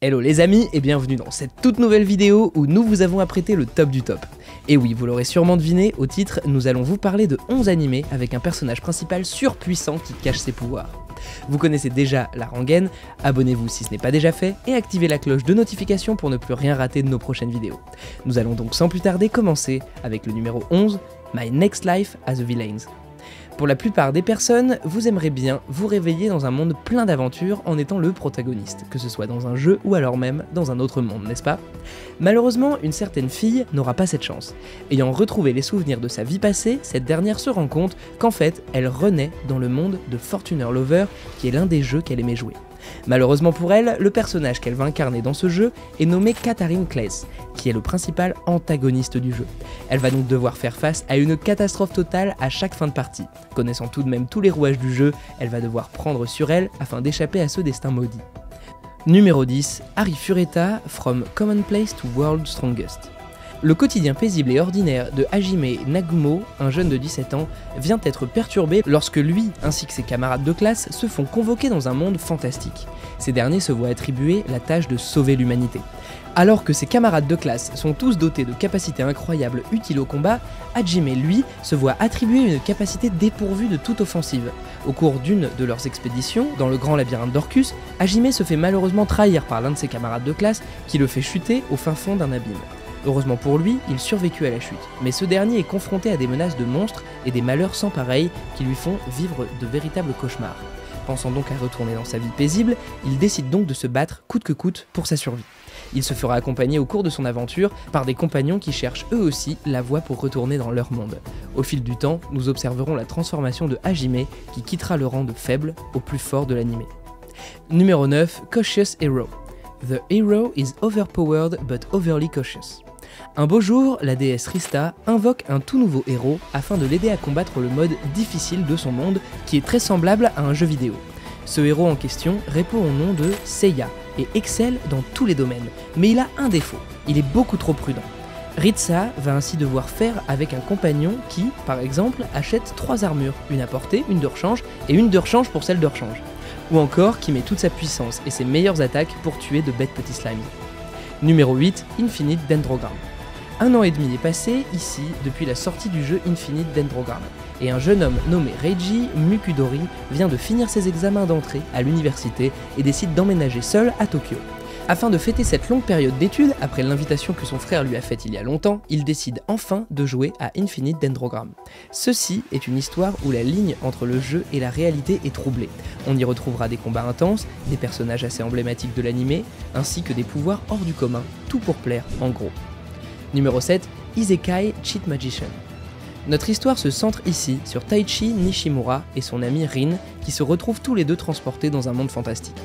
Hello les amis et bienvenue dans cette toute nouvelle vidéo où nous vous avons apprêté le top du top. Et oui, vous l'aurez sûrement deviné, au titre, nous allons vous parler de 11 animés avec un personnage principal surpuissant qui cache ses pouvoirs. Vous connaissez déjà la rengaine, abonnez-vous si ce n'est pas déjà fait et activez la cloche de notification pour ne plus rien rater de nos prochaines vidéos. Nous allons donc sans plus tarder commencer avec le numéro 11, My Next Life as a Villains. Pour la plupart des personnes, vous aimerez bien vous réveiller dans un monde plein d'aventures en étant le protagoniste, que ce soit dans un jeu ou alors même dans un autre monde, n'est-ce pas? Malheureusement, une certaine fille n'aura pas cette chance. Ayant retrouvé les souvenirs de sa vie passée, cette dernière se rend compte qu'en fait, elle renaît dans le monde de Fortuner Lover, qui est l'un des jeux qu'elle aimait jouer. Malheureusement pour elle, le personnage qu'elle va incarner dans ce jeu est nommé Catharine Claes, qui est le principal antagoniste du jeu. Elle va donc devoir faire face à une catastrophe totale à chaque fin de partie. Connaissant tout de même tous les rouages du jeu, elle va devoir prendre sur elle afin d'échapper à ce destin maudit. Numéro 10, Ari Fureta, From Commonplace to World's Strongest. Le quotidien paisible et ordinaire de Hajime Nagumo, un jeune de 17 ans, vient être perturbé lorsque lui ainsi que ses camarades de classe se font convoquer dans un monde fantastique. Ces derniers se voient attribuer la tâche de sauver l'humanité. Alors que ses camarades de classe sont tous dotés de capacités incroyables utiles au combat, Hajime, lui, se voit attribuer une capacité dépourvue de toute offensive. Au cours d'une de leurs expéditions, dans le grand labyrinthe d'Orcus, Hajime se fait malheureusement trahir par l'un de ses camarades de classe qui le fait chuter au fin fond d'un abîme. Heureusement pour lui, il survécut à la chute, mais ce dernier est confronté à des menaces de monstres et des malheurs sans pareil qui lui font vivre de véritables cauchemars. Pensant donc à retourner dans sa vie paisible, il décide donc de se battre coûte que coûte pour sa survie. Il se fera accompagner au cours de son aventure par des compagnons qui cherchent eux aussi la voie pour retourner dans leur monde. Au fil du temps, nous observerons la transformation de Hajime qui quittera le rang de faible au plus fort de l'anime. Numéro 9, Cautious Hero. The hero is overpowered but overly cautious. Un beau jour, la déesse Rista invoque un tout nouveau héros afin de l'aider à combattre le mode difficile de son monde qui est très semblable à un jeu vidéo. Ce héros en question répond au nom de Seiya et excelle dans tous les domaines, mais il a un défaut, il est beaucoup trop prudent. Rista va ainsi devoir faire avec un compagnon qui, par exemple, achète 3 armures, une à portée, une de rechange et une de rechange pour celle de rechange. Ou encore qui met toute sa puissance et ses meilleures attaques pour tuer de bêtes petits slimes. Numéro 8, Infinite Dendrogram. 1 an et demi est passé ici depuis la sortie du jeu Infinite Dendrogram, et un jeune homme nommé Reiji Mukudori vient de finir ses examens d'entrée à l'université et décide d'emménager seul à Tokyo. Afin de fêter cette longue période d'études, après l'invitation que son frère lui a faite il y a longtemps, il décide enfin de jouer à Infinite Dendrogram. Ceci est une histoire où la ligne entre le jeu et la réalité est troublée. On y retrouvera des combats intenses, des personnages assez emblématiques de l'anime, ainsi que des pouvoirs hors du commun, tout pour plaire en gros. Numéro 7, Isekai Cheat Magician. Notre histoire se centre ici sur Taichi Nishimura et son ami Rin qui se retrouvent tous les deux transportés dans un monde fantastique.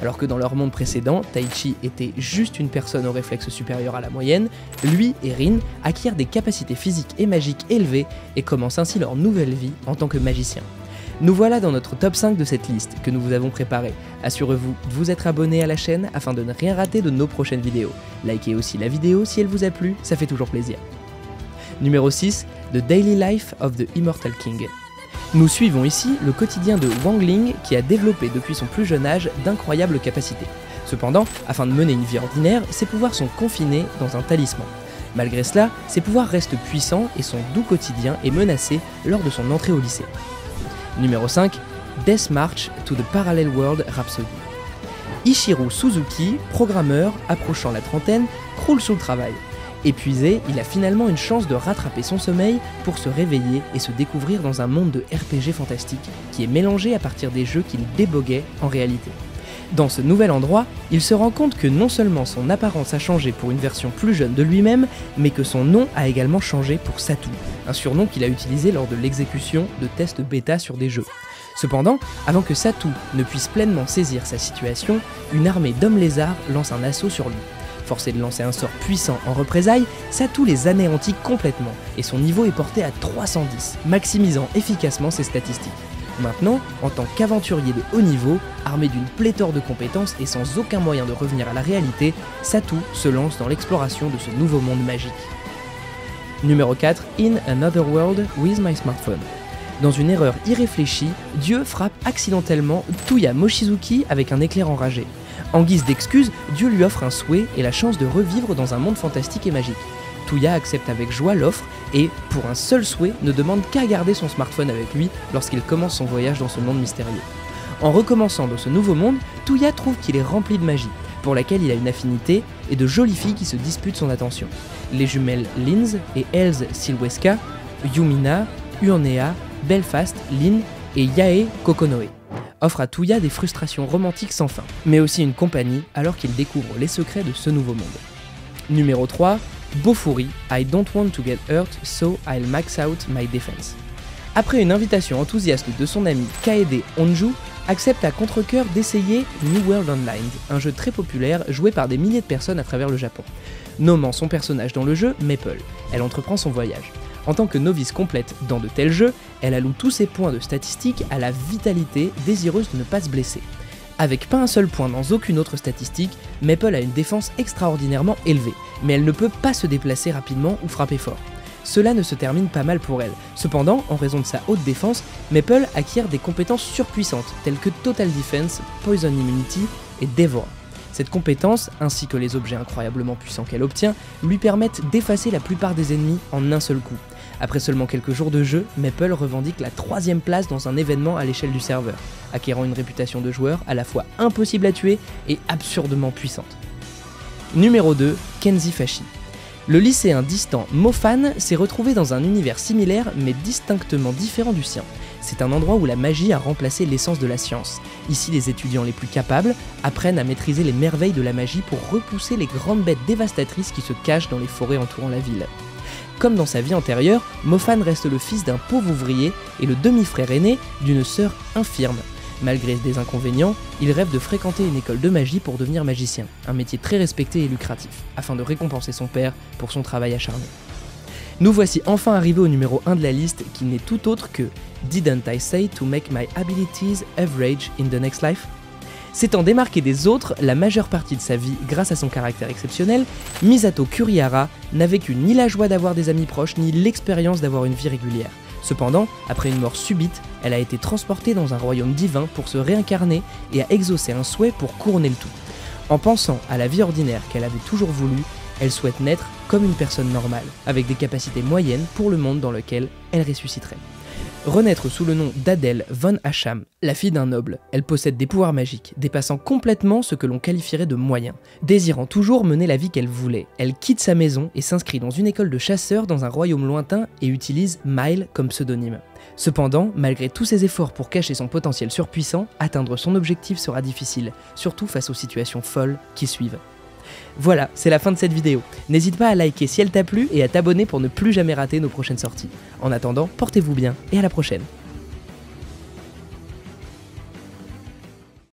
Alors que dans leur monde précédent, Taichi était juste une personne aux réflexes supérieurs à la moyenne, lui et Rin acquièrent des capacités physiques et magiques élevées et commencent ainsi leur nouvelle vie en tant que magiciens. Nous voilà dans notre top 5 de cette liste que nous vous avons préparée. Assurez-vous de vous être abonné à la chaîne afin de ne rien rater de nos prochaines vidéos. Likez aussi la vidéo si elle vous a plu, ça fait toujours plaisir. Numéro 6, The Daily Life of the Immortal King. Nous suivons ici le quotidien de Wang Ling qui a développé depuis son plus jeune âge d'incroyables capacités. Cependant, afin de mener une vie ordinaire, ses pouvoirs sont confinés dans un talisman. Malgré cela, ses pouvoirs restent puissants et son doux quotidien est menacé lors de son entrée au lycée. Numéro 5, Death March to the Parallel World Rhapsody. Ichiro Suzuki, programmeur approchant la trentaine, croule sous le travail. Épuisé, il a finalement une chance de rattraper son sommeil pour se réveiller et se découvrir dans un monde de RPG fantastique qui est mélangé à partir des jeux qu'il déboguait en réalité. Dans ce nouvel endroit, il se rend compte que non seulement son apparence a changé pour une version plus jeune de lui-même, mais que son nom a également changé pour Satu, un surnom qu'il a utilisé lors de l'exécution de tests bêta sur des jeux. Cependant, avant que Satu ne puisse pleinement saisir sa situation, une armée d'hommes lézards lance un assaut sur lui. Forcé de lancer un sort puissant en représailles, Satu les anéantit complètement et son niveau est porté à 310, maximisant efficacement ses statistiques. Maintenant, en tant qu'aventurier de haut niveau, armé d'une pléthore de compétences et sans aucun moyen de revenir à la réalité, Satu se lance dans l'exploration de ce nouveau monde magique. Numéro 4, In Another World with My Smartphone. Dans une erreur irréfléchie, Dieu frappe accidentellement Tuya Mochizuki avec un éclair enragé. En guise d'excuse, Dieu lui offre un souhait et la chance de revivre dans un monde fantastique et magique. Tuya accepte avec joie l'offre et, pour un seul souhait, ne demande qu'à garder son smartphone avec lui lorsqu'il commence son voyage dans ce monde mystérieux. En recommençant dans ce nouveau monde, Tuya trouve qu'il est rempli de magie, pour laquelle il a une affinité, et de jolies filles qui se disputent son attention. Les jumelles Linz et Elze Silweska, Yumina, Uonea, Belfast, Lin et Yae Kokonoe offrent à Tuya des frustrations romantiques sans fin, mais aussi une compagnie alors qu'il découvre les secrets de ce nouveau monde. Numéro 3, Bofuri, I don't want to get hurt, so I'll max out my defense. Après une invitation enthousiaste de son ami Kaede Onju, accepte à contre-cœur d'essayer New World Online, un jeu très populaire joué par des milliers de personnes à travers le Japon. Nommant son personnage dans le jeu Maple, elle entreprend son voyage. En tant que novice complète dans de tels jeux, elle alloue tous ses points de statistiques à la vitalité, désireuse de ne pas se blesser. Avec pas un seul point dans aucune autre statistique, Maple a une défense extraordinairement élevée, mais elle ne peut pas se déplacer rapidement ou frapper fort. Cela ne se termine pas mal pour elle. Cependant, en raison de sa haute défense, Maple acquiert des compétences surpuissantes telles que Total Defense, Poison Immunity et Devour. Cette compétence, ainsi que les objets incroyablement puissants qu'elle obtient, lui permettent d'effacer la plupart des ennemis en un seul coup. Après seulement quelques jours de jeu, Maple revendique la 3e place dans un événement à l'échelle du serveur, acquérant une réputation de joueur à la fois impossible à tuer et absurdement puissante. Numéro 2, Kenzie Fashi. Le lycéen distant Mofan s'est retrouvé dans un univers similaire mais distinctement différent du sien. C'est un endroit où la magie a remplacé l'essence de la science. Ici, les étudiants les plus capables apprennent à maîtriser les merveilles de la magie pour repousser les grandes bêtes dévastatrices qui se cachent dans les forêts entourant la ville. Comme dans sa vie antérieure, Mofan reste le fils d'un pauvre ouvrier et le demi-frère aîné d'une sœur infirme. Malgré des inconvénients, il rêve de fréquenter une école de magie pour devenir magicien, un métier très respecté et lucratif, afin de récompenser son père pour son travail acharné. Nous voici enfin arrivés au numéro 1 de la liste qui n'est tout autre que Didn't I say to make my abilities average in the next life? S'étant démarqué des autres la majeure partie de sa vie grâce à son caractère exceptionnel, Misato Kurihara n'a vécu ni la joie d'avoir des amis proches ni l'expérience d'avoir une vie régulière. Cependant, après une mort subite, elle a été transportée dans un royaume divin pour se réincarner et a exaucé un souhait pour couronner le tout. En pensant à la vie ordinaire qu'elle avait toujours voulu, elle souhaite naître comme une personne normale, avec des capacités moyennes pour le monde dans lequel elle ressusciterait. Renaître sous le nom d'Adèle von Hacham, la fille d'un noble, elle possède des pouvoirs magiques, dépassant complètement ce que l'on qualifierait de moyens. Désirant toujours mener la vie qu'elle voulait, elle quitte sa maison et s'inscrit dans une école de chasseurs dans un royaume lointain et utilise Mile comme pseudonyme. Cependant, malgré tous ses efforts pour cacher son potentiel surpuissant, atteindre son objectif sera difficile, surtout face aux situations folles qui suivent. Voilà, c'est la fin de cette vidéo. N'hésite pas à liker si elle t'a plu et à t'abonner pour ne plus jamais rater nos prochaines sorties. En attendant, portez-vous bien et à la prochaine.